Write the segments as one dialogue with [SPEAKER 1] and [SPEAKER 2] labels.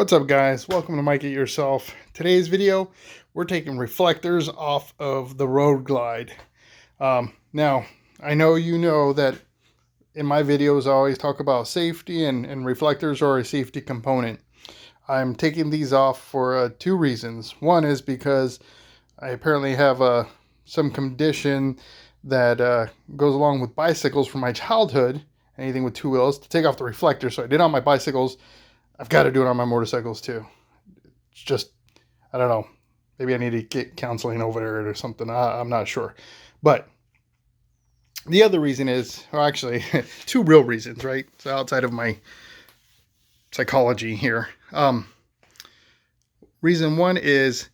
[SPEAKER 1] What's up, guys? Welcome to Mike It Yourself. Today's video, we're taking reflectors off of the road glide. Now, I know you know that in my videos I always talk about safety and reflectors are a safety component. I'm taking these off for two reasons. One is because I apparently have some condition that goes along with bicycles from my childhood, anything with two wheels, to take off the reflector. So I did on my bicycles. I've got to do it on my motorcycles too. It's just, I don't know. Maybe I need to get counseling over it or something. I'm not sure. But the other reason is, well, actually, two real reasons, right? So outside of my psychology here. Reason one is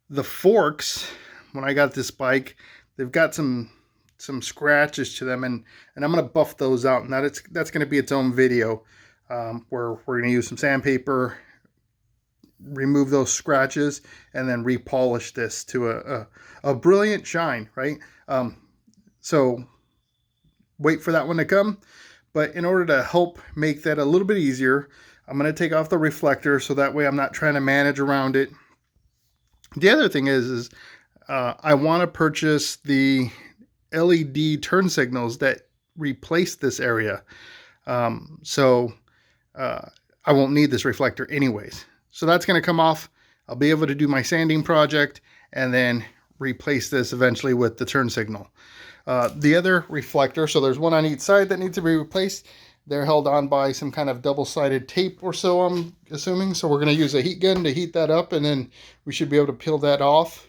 [SPEAKER 1] the forks. When I got this bike, they've got some scratches to them, and I'm going to buff those out. And that's going to be its own video. Where we're going to use some sandpaper, remove those scratches, and then repolish this to a brilliant shine, right? So wait for that one to come. But in order to help make that a little bit easier, I'm going to take off the reflector so that way I'm not trying to manage around it. The other thing is I want to purchase the LED turn signals that replace this area. I won't need this reflector anyways. So that's going to come off. I'll be able to do my sanding project and then replace this eventually with the turn signal. The other reflector, so there's one on each side that needs to be replaced. They're held on by some kind of double-sided tape or so, I'm assuming. So we're going to use a heat gun to heat that up, and then we should be able to peel that off.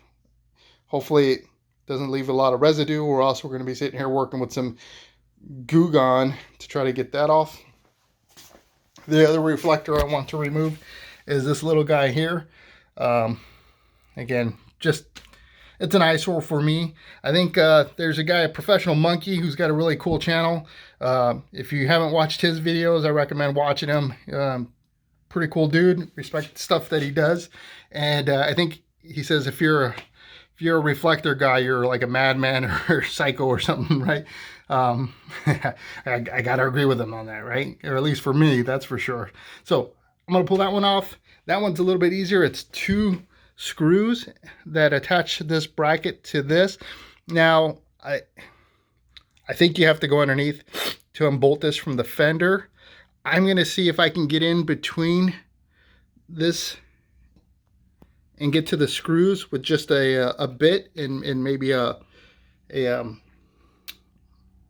[SPEAKER 1] Hopefully it doesn't leave a lot of residue, or else we're going to be sitting here working with some Goo Gone to try to get that off. The other reflector I want to remove is this little guy here. Again, just it's an eyesore for me. I think there's a guy, a Professional Monkey, who's got a really cool channel. If you haven't watched his videos, I recommend watching him. Pretty cool dude. Respect the stuff that he does. And I think he says if you're a reflector guy, you're like a madman or psycho or something, right? I gotta agree with him on that, right? Or at least for me, that's for sure. So I'm gonna pull that one off. That one's a little bit easier. It's two screws that attach this bracket to this. Now, I think you have to go underneath to unbolt this from the fender. I'm gonna see if I can get in between this and get to the screws with just a bit and maybe a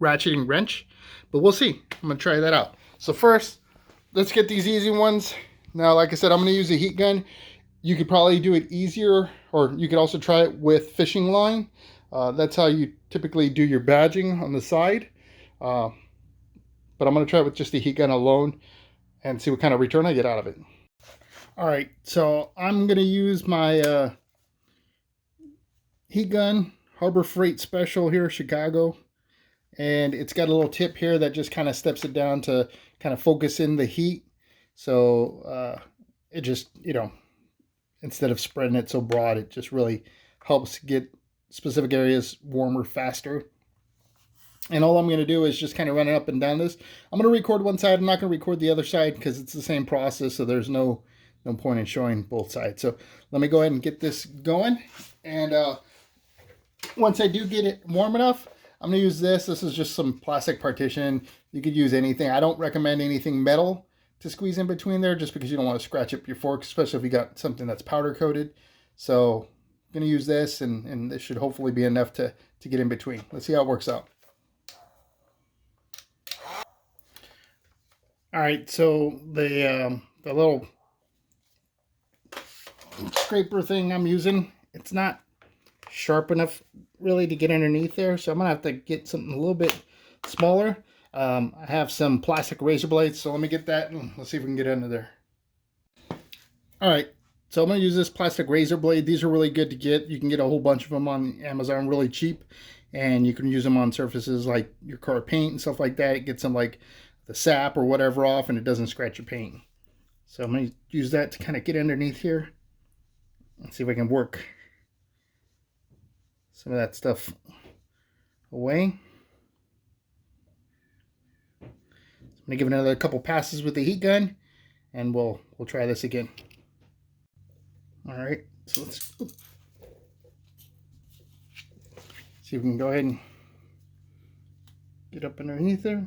[SPEAKER 1] ratcheting wrench, but we'll see. I'm gonna try that out. So first, let's get these easy ones. Now, like I said, I'm gonna use a heat gun. You could probably do it easier, or you could also try it with fishing line. That's how you typically do your badging on the side. But I'm gonna try it with just the heat gun alone and see what kind of return I get out of it. All right, so I'm gonna use my heat gun, Harbor Freight Special here, Chicago. And it's got a little tip here that just kind of steps it down to kind of focus in the heat. So it just, instead of spreading it so broad, it just really helps get specific areas warmer faster. And all I'm going to do is just kind of run it up and down this. I'm going to record one side. I'm not going to record the other side because it's the same process. So there's no point in showing both sides. So let me go ahead and get this going. And once I do get it warm enough, I'm going to use this. This is just some plastic partition. You could use anything. I don't recommend anything metal to squeeze in between there just because you don't want to scratch up your fork, especially if you got something that's powder coated. So I'm going to use this, and this should hopefully be enough to get in between. Let's see how it works out. All right, so the little scraper thing I'm using, it's not sharp enough really to get underneath there, so I'm gonna have to get something a little bit smaller. I have some plastic razor blades, so let me get that and let's see if we can get under there. All right, so I'm gonna use this plastic razor blade. These are really good to get. You can get a whole bunch of them on Amazon really cheap, and you can use them on surfaces like your car paint and stuff like that. It gets some like the sap or whatever off, and it doesn't scratch your paint. So I'm gonna use that to kind of get underneath here and see if I can work some of that stuff away. I'm going to give it another couple passes with the heat gun, and we'll try this again. All right, so let's see if we can go ahead and get up underneath there.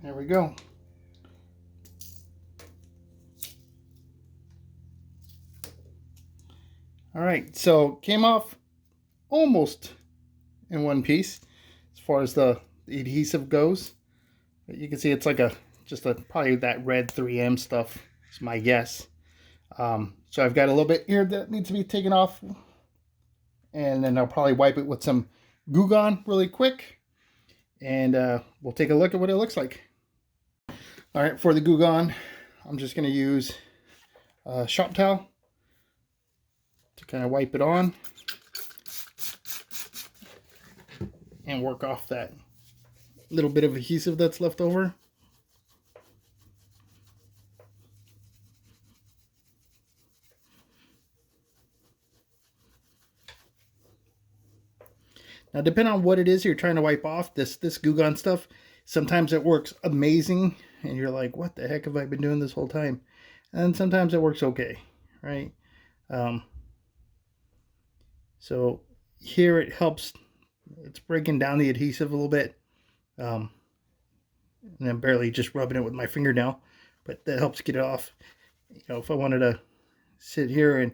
[SPEAKER 1] There we go. All right, so came off almost in one piece as far as the adhesive goes. But you can see it's like probably that red 3M stuff is my guess. So I've got a little bit here that needs to be taken off, and then I'll probably wipe it with some Goo Gone really quick, and we'll take a look at what it looks like. All right, for the Goo Gone, I'm just going to use a shop towel to kind of wipe it on and work off that little bit of adhesive that's left over. Now, depending on what it is you're trying to wipe off, this Goo Gone stuff, sometimes it works amazing, and you're like, what the heck have I been doing this whole time? And sometimes it works okay, right? So here it helps, it's breaking down the adhesive a little bit. And I'm barely just rubbing it with my fingernail, but that helps get it off. You know, if I wanted to sit here and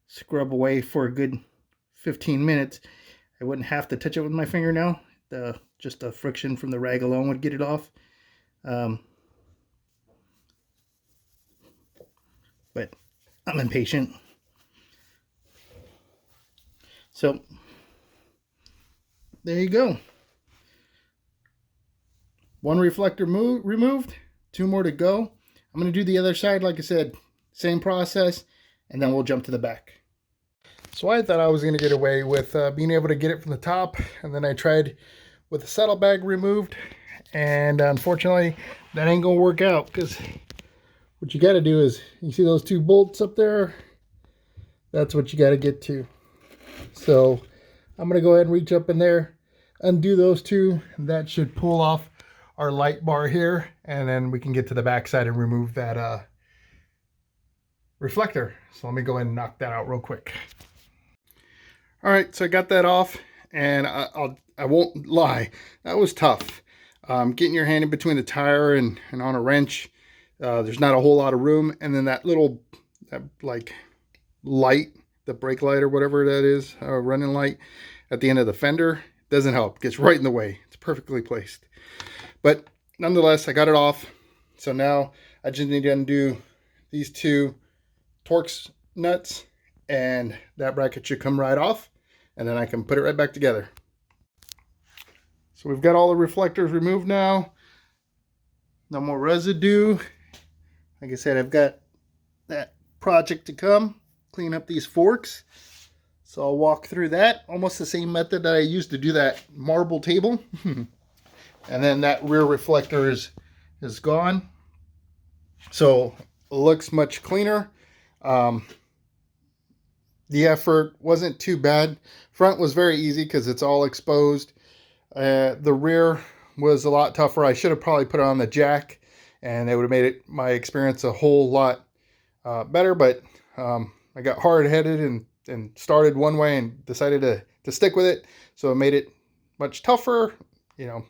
[SPEAKER 1] scrub away for a good 15 minutes, I wouldn't have to touch it with my fingernail. Just the friction from the rag alone would get it off. But I'm impatient. So there you go. One reflector removed, 2 more to go. I'm going to do the other side, like I said, same process, and then we'll jump to the back. So I thought I was going to get away with being able to get it from the top, and then I tried with the saddlebag removed, and unfortunately that ain't going to work out, because what you got to do is, you see those 2 bolts up there? That's what you got to get to. So I'm going to go ahead and reach up in there, undo those 2, and that should pull off our light bar here, and then we can get to the back side and remove that reflector. So let me go ahead and knock that out real quick. All right, so I got that off, and I won't lie, that was tough. Getting your hand in between the tire and on a wrench, there's not a whole lot of room, and then that like light, the brake light or whatever that is, running light at the end of the fender, doesn't help. It gets right in the way. It's perfectly placed. But nonetheless, I got it off. So now I just need to undo these 2 Torx nuts, and that bracket should come right off, and then I can put it right back together. So we've got all the reflectors removed now. No more residue. Like I said, I've got that project to come, clean up these forks. So I'll walk through that. Almost the same method that I used to do that marble table. And then that rear reflector is gone. So it looks much cleaner. The effort wasn't too bad. Front was very easy because it's all exposed. The rear was a lot tougher. I should have probably put it on the jack, and it would have made my experience a whole lot better. But I got hard-headed and started one way and decided to stick with it. So it made it much tougher, you know,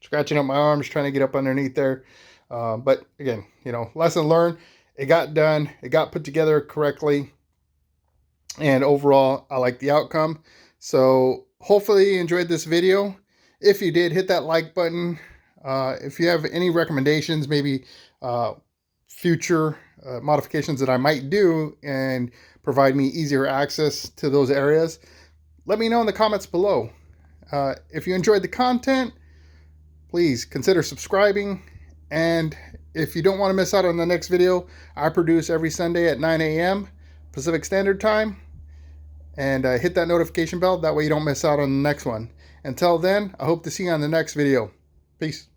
[SPEAKER 1] scratching up my arms, trying to get up underneath there. But again, you know, lesson learned. It got done. It got put together correctly. And overall, I like the outcome. So hopefully you enjoyed this video. If you did, hit that like button. If you have any recommendations, maybe future modifications that I might do and provide me easier access to those areas, let me know in the comments below. If you enjoyed the content, please consider subscribing. And if you don't want to miss out on the next video, I produce every Sunday at 9 a.m. Pacific Standard Time. And hit that notification bell. That way you don't miss out on the next one. Until then, I hope to see you on the next video. Peace.